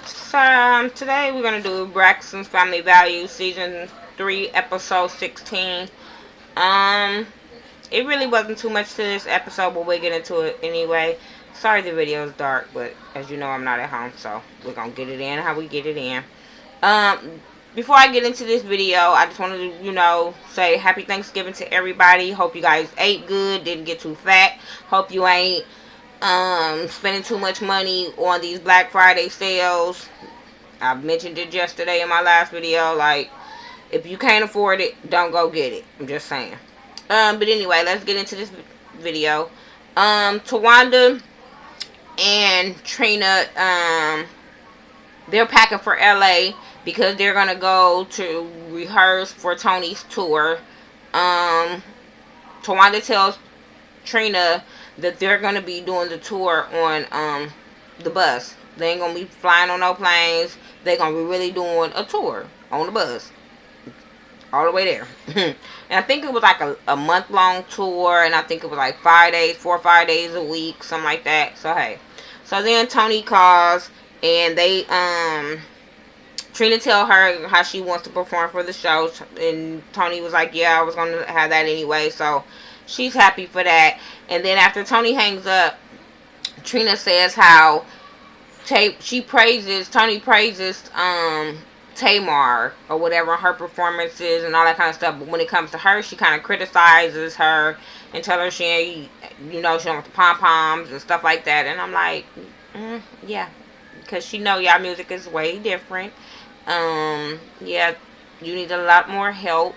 So today we're gonna do Braxton's Family Values Season 3, Episode 16. Um, it really wasn't too much to this episode, but we'll get into it anyway. Sorry the video is dark, but as you know, I'm not at home, so we're gonna get it in how we get it in. Before I get into this video, I just wanted to, say happy Thanksgiving to everybody. Hope you guys ate good, didn't get too fat. Hope you ain't spending too much money on these Black Friday sales. I mentioned it yesterday in my last video. Like, if you can't afford it, don't go get it. I'm just saying. But anyway, let's get into this video. Tawanda and Trina, they're packing for LA because they're gonna go to rehearse for Tony's tour. Tawanda tells Trina that they're gonna be doing the tour on the bus. They ain't gonna be flying on no planes. They're gonna be really doing a tour on the bus all the way there. And I think it was like a month-long tour, and I think it was like 5 days, 4 or 5 days a week, something like that. So hey, so then Tony calls, and they Trina tell her how she wants to perform for the show, and Tony was like, yeah, I was gonna have that anyway, so she's happy for that. And then after Tony hangs up, Trina says how Tony praises Tamar or whatever her performances and all that kind of stuff, but when it comes to her, she kind of criticizes her and tell her she ain't, she don't want the pom-poms and stuff like that. And I'm like, yeah, because she know y'all music is way different. Yeah, you need a lot more help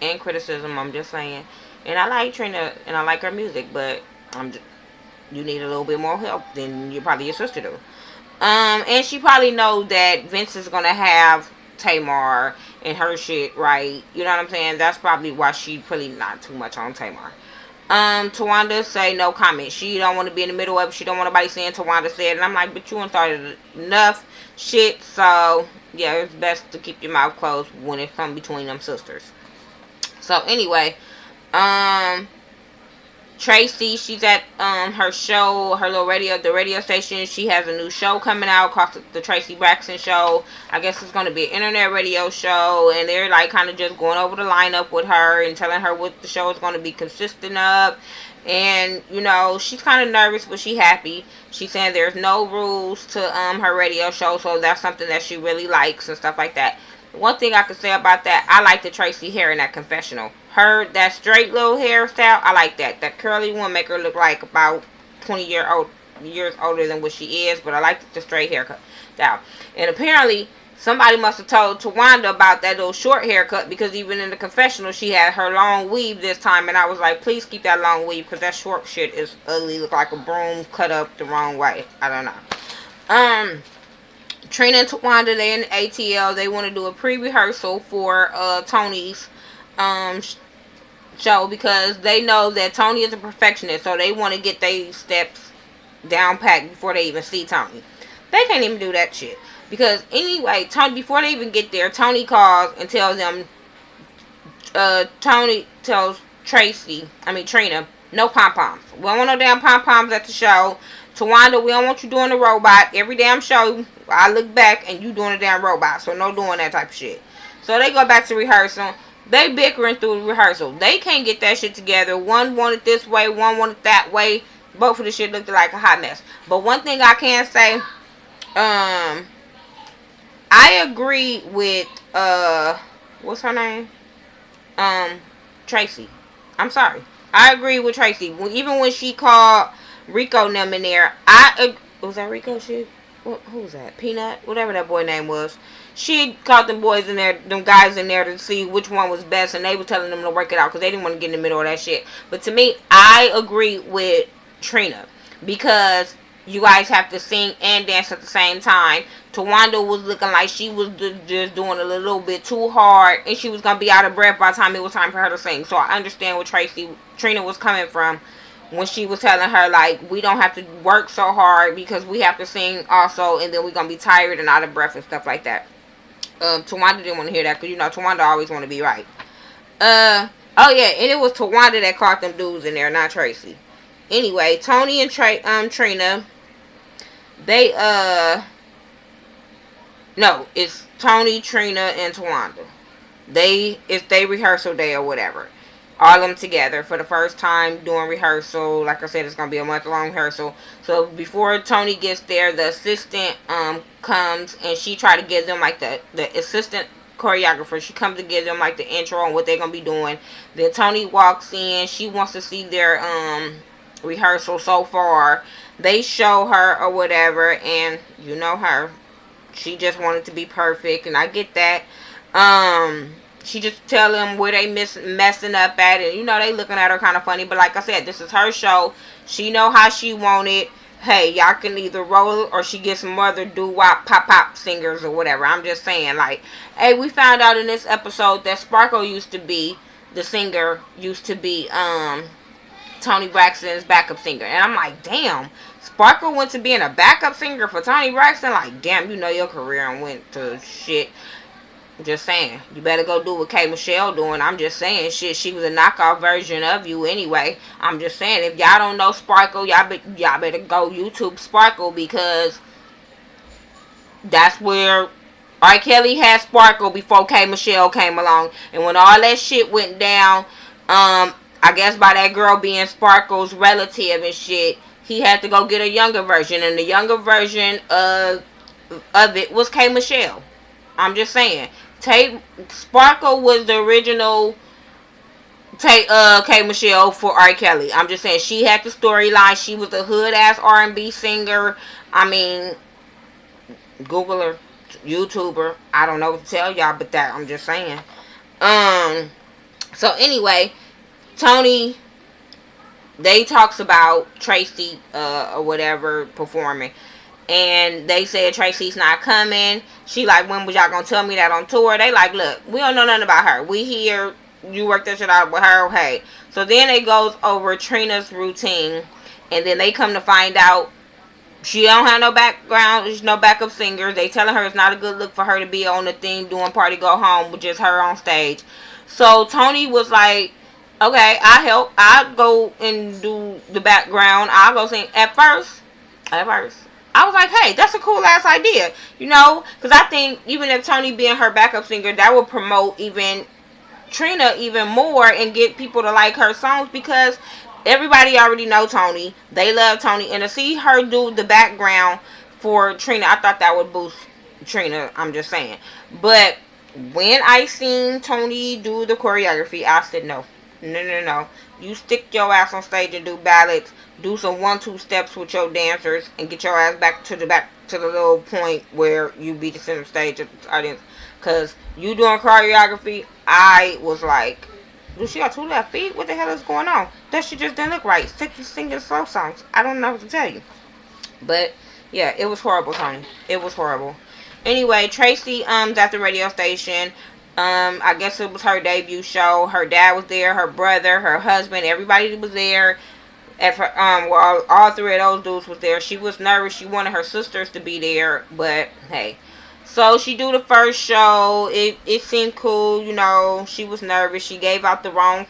and criticism, I'm just saying. And I like Trina and I like her music, but you need a little bit more help than probably your sister do. And she probably know that Vince is gonna have Tamar and her shit right. You know what I'm saying? That's probably why she really not too much on Tamar. Tawanda say no comment. She don't want to be in the middle of it. She don't want nobody saying Tawanda said. And I'm like, but you ain't started enough shit. So yeah, it's best to keep your mouth closed when it comes between them sisters. So anyway, Tracy, she's at her show, her little the radio station. She has a new show coming out called the Tracy Braxton Show. I guess it's going to be an internet radio show, and they're like kind of just going over the lineup with her and telling her what the show is going to be consistent of. And she's kind of nervous, but she's happy. She's saying there's no rules to her radio show, so that's something that she really likes and stuff like that. One thing I could say about that, I like the Tracy hair in that confessional. That straight little hairstyle, I like that. That curly one make her look like about 20 years older than what she is, but I like the straight haircut style. And apparently, somebody must have told Tawanda about that little short haircut, because even in the confessional, she had her long weave this time, and I was like, please keep that long weave, because that short shit is ugly. Look like a broom cut up the wrong way. I don't know. Trina and Tawanda, they in ATL. They want to do a pre-rehearsal for Tony's show, because they know that Tony is a perfectionist, so they want to get their steps down packed before they even see Tony. They can't even do that shit, because anyway, before they even get there, Tony calls and tells them, Tony tells Trina, no pom-poms. We don't want no damn pom-poms at the show. Tawanda, we don't want you doing the robot. Every damn show, I look back and you doing a damn robot. So no doing that type of shit. So they go back to rehearsal. They bickering through rehearsal. They can't get that shit together. One wanted this way, one wanted that way. Both of the shit looked like a hot mess. But one thing I can say, I agree with, what's her name? Tracy. I'm sorry. I agree with Tracy. Even when she called Rico and them in there, was that Rico shit? Who was that? Peanut? Whatever that boy name was. She called them boys in there, them guys in there, to see which one was best, and they were telling them to work it out because they didn't want to get in the middle of that shit. But to me, I agree with Trina, because you guys have to sing and dance at the same time. Tawanda was looking like she was just doing a little bit too hard, and she was going to be out of breath by the time it was time for her to sing. So I understand where Trina was coming from when she was telling her, like, we don't have to work so hard because we have to sing also, and then we're going to be tired and out of breath and stuff like that. Tawanda didn't want to hear that, because, Tawanda always want to be right. Oh, yeah, and it was Tawanda that caught them dudes in there, not Tracy. Anyway, Tony and Trina, they, No, it's Tony, Trina, and Tawanda. It's their rehearsal day or whatever. All of them together for the first time doing rehearsal. Like I said, it's gonna be a month long rehearsal. So before Tony gets there, the assistant comes and she try to give them like the assistant choreographer. She comes to give them like the intro on what they're gonna be doing. Then Tony walks in. She wants to see their rehearsal so far. They show her or whatever, and you know her. She just wanted to be perfect, and I get that. She just tell them where they messing up at, and you know they looking at her kind of funny. But like I said, this is her show. She know how she want it. Hey, y'all can either roll it or she gets some other doo-wop pop singers or whatever. I'm just saying, like, hey, we found out in this episode that Sparkle used to be the singer, used to be Tony Braxton's backup singer, and I'm like, damn. Sparkle went to being a backup singer for Tony Braxton. Like, damn, you know your career and went to shit. Just saying. You better go do what K. Michelle doing. I'm just saying. Shit, she was a knockoff version of you anyway. I'm just saying. If y'all don't know Sparkle, y'all better go YouTube Sparkle, because that's where R. Kelly had Sparkle before K. Michelle came along. And when all that shit went down, I guess by that girl being Sparkle's relative and shit, he had to go get a younger version. And the younger version of it was K. Michelle. I'm just saying. Sparkle was the original K. Michelle for R. Kelly. I'm just saying, she had the storyline. She was a hood ass R&B singer. I mean, Google her, YouTuber. I don't know what to tell y'all, but that I'm just saying. So anyway, Tony, they talks about Tracy or whatever performing. And they said Tracy's not coming. She like, when was y'all gonna tell me that on tour? They like, look, we don't know nothing about her. We here, you work that shit out with her, hey. So then it goes over Trina's routine. And then they come to find out she don't have no background. There's no backup singer. They telling her it's not a good look for her to be on the thing doing Party Go Home with just her on stage. So Tony was like, okay, I help. I go and do the background. I'll go sing. At first, I was like, hey, that's a cool ass idea, you know, because I think even if Tony being her backup singer, that would promote even Trina even more and get people to like her songs, because everybody already know Tony. They love Tony, and to see her do the background for Trina, I thought that would boost Trina. I'm just saying. But when I seen Tony do the choreography, I said, no. You stick your ass on stage and do ballads. Do some 1-2 steps with your dancers and get your ass back to the little point where you be the center stage of the audience. Cause you doing choreography, I was like, do she got 2 left feet? What the hell is going on? That shit just didn't look right. Stick to singing slow songs. I don't know what to tell you. But yeah, it was horrible, Tony. It was horrible. Anyway, Tracy at the radio station. I guess it was her debut show. Her dad was there, her brother, her husband, everybody was there. Well, all 3 of those dudes was there. She was nervous. She wanted her sisters to be there, but hey. So she do the first show. It seemed cool, you know. She was nervous. She gave out the wrong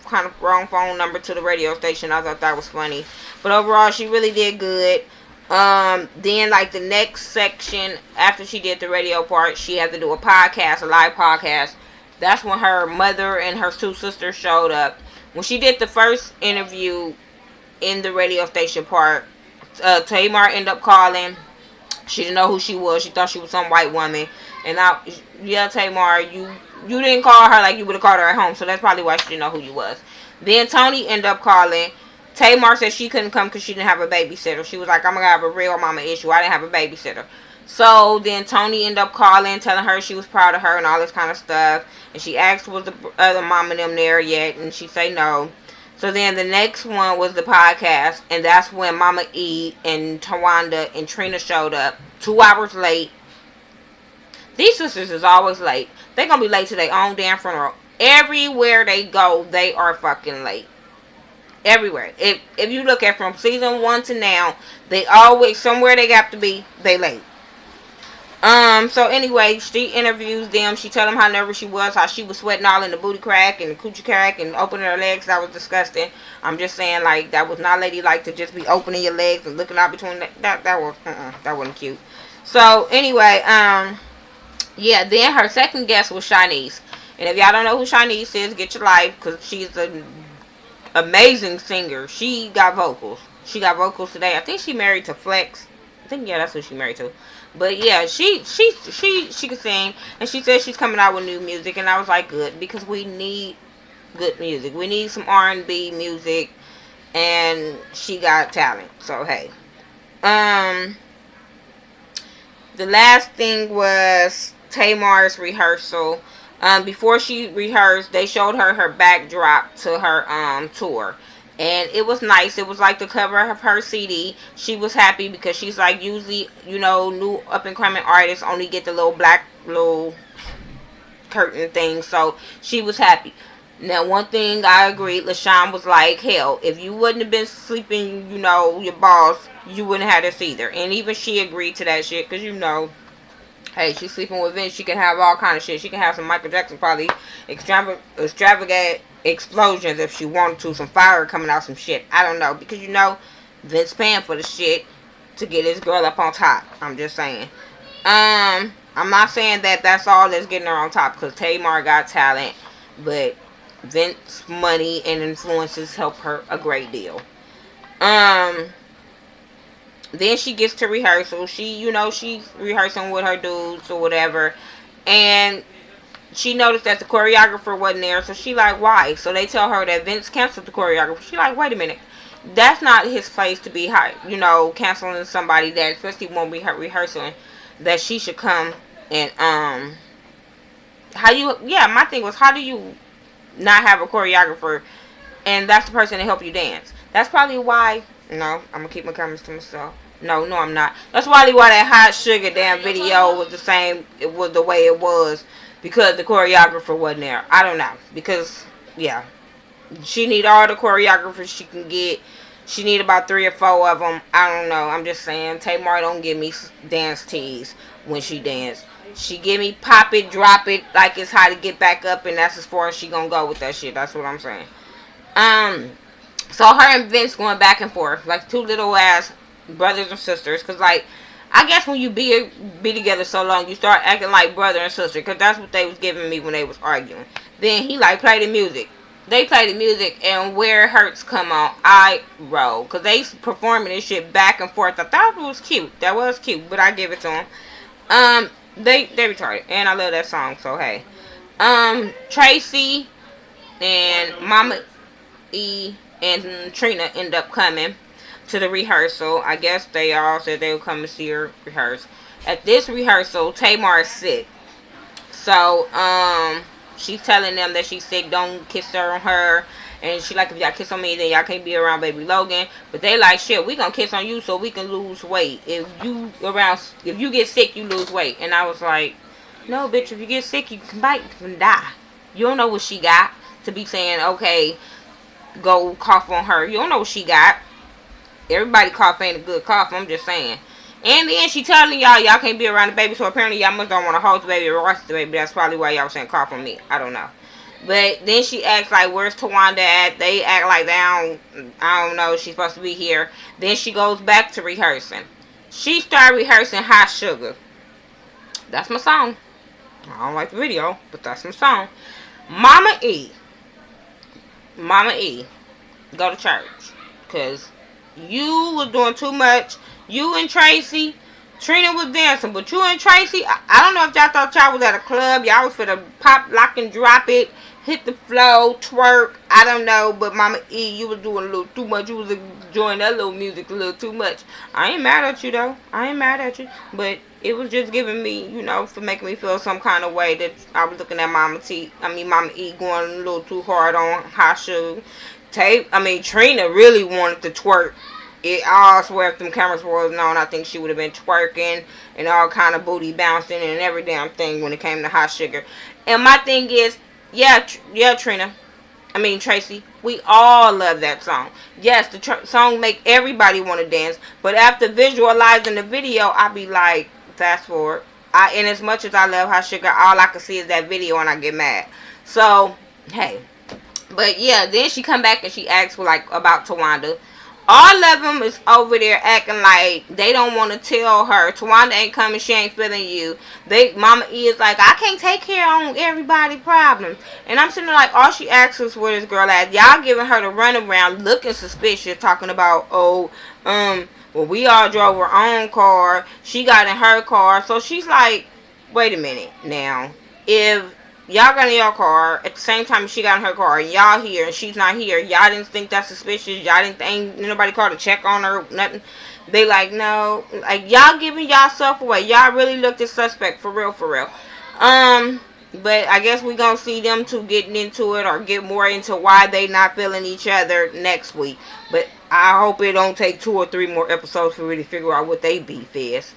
phone number to the radio station. I thought that was funny, but overall she really did good. Then like the next section after she did the radio part, she had to do a live podcast. That's when her mother and her 2 sisters showed up. When she did the first interview in the radio station part, Tamar ended up calling. She didn't know who she was. She thought she was some white woman. And Tamar, you didn't call her like you would have called her at home. So that's probably why she didn't know who you was. Then Tony ended up calling. Tamar said she couldn't come because she didn't have a babysitter. She was like, I'm going to have a real mama issue. I didn't have a babysitter. So then Tony ended up calling, telling her she was proud of her and all this kind of stuff. And she asked, was the other mom and them there yet? And she said no. So then the next one was the podcast. And that's when Mama E and Tawanda and Trina showed up 2 hours late. These sisters is always late. They're going to be late to their own damn funeral. Everywhere they go, they are fucking late. Everywhere. If you look at from season 1 to now, they always, somewhere they got to be, they late. So anyway, she interviews them. She told them how nervous she was, how she was sweating all in the booty crack and the coochie crack and opening her legs. That was disgusting. I'm just saying, like, that was not ladylike to just be opening your legs and looking out between that wasn't cute. So anyway, Yeah, then her second guest was Shanice. And if y'all don't know who Shanice is, get your life, because she's an amazing singer. She got vocals. She got vocals today. I think she married to Flex. I think, yeah, that's who she married to. But yeah, she could sing, and she said she's coming out with new music, and I was like, good, because we need good music. We need some R&B music, and she got talent. So hey, the last thing was Tamar's rehearsal. Before she rehearsed, they showed her her backdrop to her tour, and it was nice. It was like the cover of her CD. She was happy because she's like, usually, you know, new up and coming artists only get the little black little curtain thing, so she was happy. Now, one thing I agree, LaShawn was like, hell, if you wouldn't have been sleeping, you know, your balls, you wouldn't have this either. And even she agreed to that shit, because, you know, hey, she's sleeping with Vince, she can have all kind of shit. She can have some Michael Jackson, probably extravagant explosions if she wanted to, some fire coming out, some shit. I don't know, because, you know, Vince paying for the shit to get his girl up on top. I'm just saying. I'm not saying that that's all that's getting her on top, because Tamar got talent, but Vince money and influences help her a great deal. Then she gets to rehearsal. She, you know, she's rehearsing with her dudes or whatever, and she noticed that the choreographer wasn't there, so she like, why? So they tell her that Vince canceled the choreographer. She like, wait a minute, that's not his place to be, you know, canceling somebody that, especially when we rehearsing, that she should come and how you, yeah, my thing was, how do you not have a choreographer and that's the person to help you dance? That's probably why, no, I'm gonna keep my comments to myself. No, I'm not. That's probably why that Hot Sugar damn video was the same, it was the way it was, because the choreographer wasn't there. I don't know, because, yeah, she need all the choreographers she can get. She need about 3 or 4 of them. I don't know. I'm just saying. Tamar don't give me dance tease when she dance. She give me pop it, drop it, like it's how to get back up, and that's as far as she gonna go with that shit. That's what I'm saying. So her and Vince going back and forth like two little ass brothers and sisters. Cause like, I guess when you be together so long, you start acting like brother and sister. Cause that's what they was giving me when they was arguing. Then he like play the music. They play the music, and Where It Hurts come on, I roll. Because they performing this shit back and forth. I thought it was cute. That was cute, but I give it to them. They retarded. And I love that song, so hey. Tracy and Mama E and Trina end up coming to the rehearsal. I guess they all said they would come to see her rehearse. At this rehearsal, Tamar is sick. So, she's telling them that she's sick, don't kiss her on her. And she like, if y'all kiss on me, then y'all can't be around baby Logan. But they like, shit, we gonna kiss on you so we can lose weight. If you get sick, you lose weight. And I was like, no, bitch, if you get sick, you can die. You don't know what she got to be saying, okay, go cough on her. You don't know what she got. Everybody cough ain't a good cough, I'm just saying. And then she telling y'all can't be around the baby, so apparently y'all must don't want to hold the baby or watch the baby. That's probably why y'all saying cough on me. I don't know. But then she acts like, where's Tawanda at? They act like I don't know, she's supposed to be here. Then she goes back to rehearsing. She started rehearsing Hot Sugar. That's my song. I don't like the video, but that's my song. Mama E, go to church. Because you was doing too much. You and Tracy, Trina was dancing, but you and Tracy, I don't know if y'all thought y'all was at a club. Y'all was finna pop, lock, and drop it, hit the flow, twerk. I don't know, but Mama E, you was doing a little too much. You was enjoying that little music a little too much. I ain't mad at you, though. I ain't mad at you. But it was just giving me, you know, for making me feel some kind of way that I was looking at Mama E going a little too hard on Hot Sugar. Trina really wanted to twerk. I swear if them cameras wasn't on, I think she would have been twerking and all kind of booty bouncing and every damn thing when it came to Hot Sugar. And my thing is, yeah, Tracy, we all love that song. Yes, the song make everybody want to dance, but after visualizing the video, I be like, fast forward. And as much as I love Hot Sugar, all I can see is that video and I get mad. So, hey. But yeah, then she come back and she asks for like about Tawanda. all of them is over there acting like they don't want to tell her. Tawanda ain't coming, she ain't feeling you. Mama E is like, I can't take care on everybody's problems. And I'm sitting there like, all she asks is where this girl at. Y'all giving her the runaround, looking suspicious, talking about, well, we all drove her own car. She got in her car. So she's like, wait a minute now. If y'all got in your car at the same time she got in her car and y'all here and she's not here, y'all didn't think that's suspicious? Y'all didn't think nobody called to check on her? Nothing? They like, no. Like, y'all giving y'all self away. Y'all really looked at suspect, for real, for real. But I guess we gonna see them two getting into it or get more into why they not feeling each other next week. But I hope it don't take 2 or 3 more episodes for me to figure out what they beef is.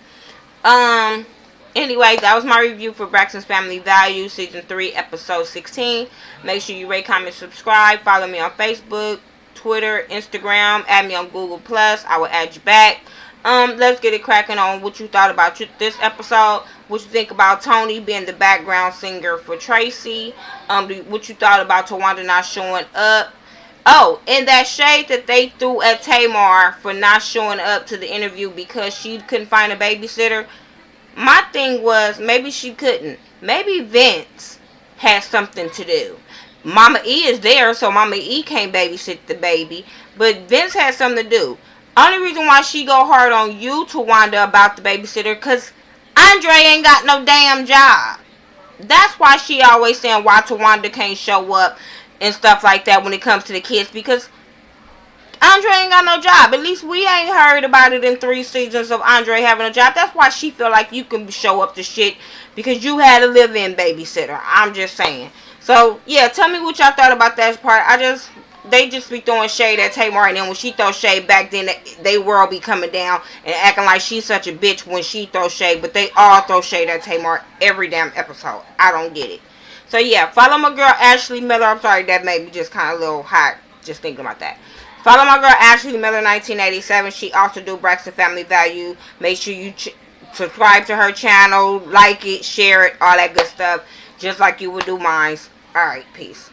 Anyway, that was my review for Braxton's Family Values, Season 3, Episode 16. Make sure you rate, comment, subscribe. Follow me on Facebook, Twitter, Instagram. Add me on Google+. I will add you back. Let's get it cracking on what you thought about this episode. What you think about Tony being the background singer for Tracy. What you thought about Tawanda not showing up. Oh, and that shade that they threw at Tamar for not showing up to the interview because she couldn't find a babysitter. My thing was, maybe she couldn't. Maybe Vince had something to do. Mama E is there, so Mama E can't babysit the baby. But Vince had something to do. Only reason why she go hard on you, Tawanda, about the babysitter, because Andre ain't got no damn job. That's why she always saying why Tawanda can't show up and stuff like that when it comes to the kids, because Andre ain't got no job. At least we ain't heard about it in 3 seasons of Andre having a job. That's why she feel like you can show up to shit because you had a live-in babysitter. I'm just saying. So, yeah, tell me what y'all thought about that part. They just be throwing shade at Tamar, and then when she throws shade back, then they world be coming down and acting like she's such a bitch when she throws shade. But they all throw shade at Tamar every damn episode. I don't get it. So, yeah, follow my girl Ashley Miller. I'm sorry, that made me just kind of a little hot just thinking about that. Follow my girl Ashley Miller 1987. She also do Braxton Family Value. Make sure you subscribe to her channel, like it, share it, all that good stuff, just like you would do mine. Alright, peace.